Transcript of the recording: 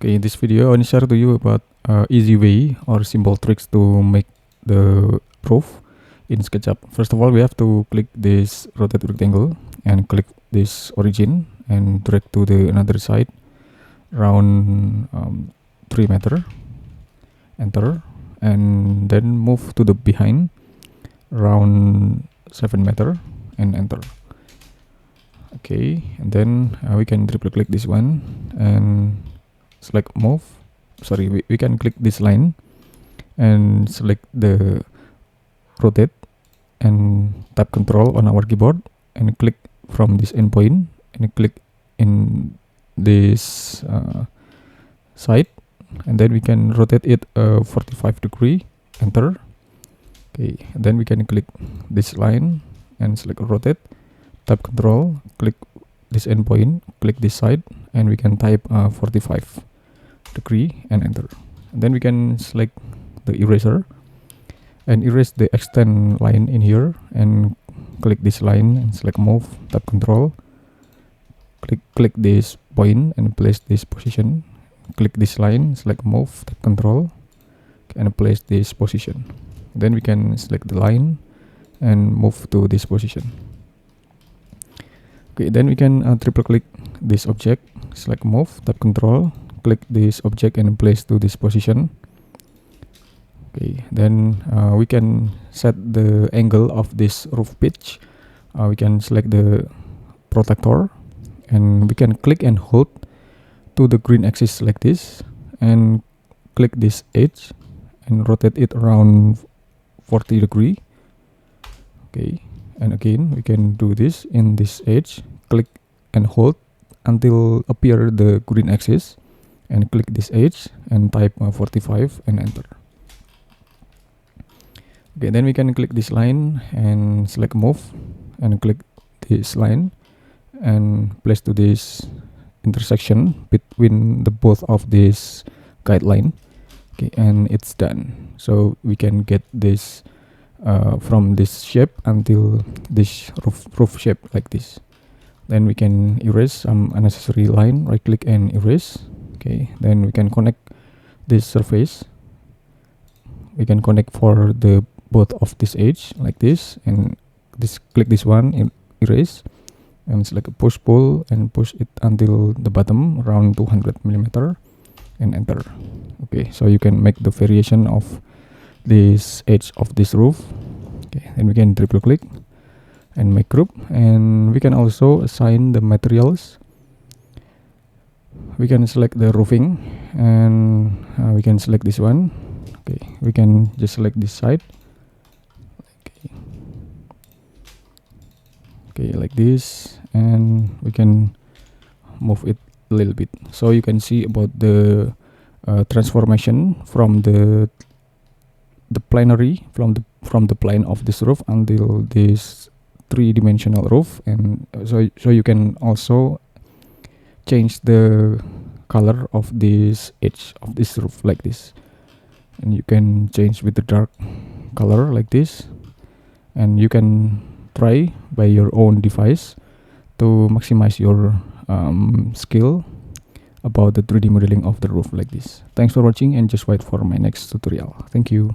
Okay, in this video I want to share to you about easy way or simple tricks to make the roof in SketchUp. First of all, we have to click this rotate rectangle and click this origin and drag to the another side around 3 meter, enter, and then move to the behind around 7 meter and enter. Okay, and then we can triple click this one and select move. We can click this line and select the rotate and tap control on our keyboard and click from this endpoint and click in this side, and then we can rotate it 45 degree, enter. Okay, and then we can click this line and select rotate, tap control, click this endpoint, click this side, and we can type 45 degree and enter. And then we can select the eraser and erase the extend line in here and click this line and select move, tap control, click this point and place this position, click this line, select move, tap control, and place this position. Then we can select the line and move to this position. Okay, then we can triple click this object, select move, tap control, click this object and place to this position. Okay, then we can set the angle of this roof pitch. We can select the protector and we can click and hold to the green axis like this and click this edge and rotate it around 40 degree. Okay, and again we can do this in this edge, click and hold until appear the green axis and click this edge and type 45 and enter. Okay, then we can click this line and select move and click this line and place to this intersection between the both of this guideline. Okay, and it's done. So we can get this from this shape until this roof shape like this. Then we can erase some unnecessary line, right click and erase. Okay, then we can connect this surface. We can connect for the both of this edge like this, and click this one, erase, and select a push pull and push it until the bottom around 200 millimeter and enter. Okay, so you can make the variation of this edge of this roof. Okay, then we can triple click and make group, and we can also assign the materials. We can select the roofing and we can select this one. Okay, we can just select this side. Okay, like this, and we can move it a little bit so you can see about the transformation from the planary from the plane of this roof until this three-dimensional roof. And so you can also change the color of this edge of this roof like this, and you can change with the dark color like this, and you can try by your own device to maximize your skill about the 3D modeling of the roof like this. Thanks for watching and just wait for my next tutorial. Thank you.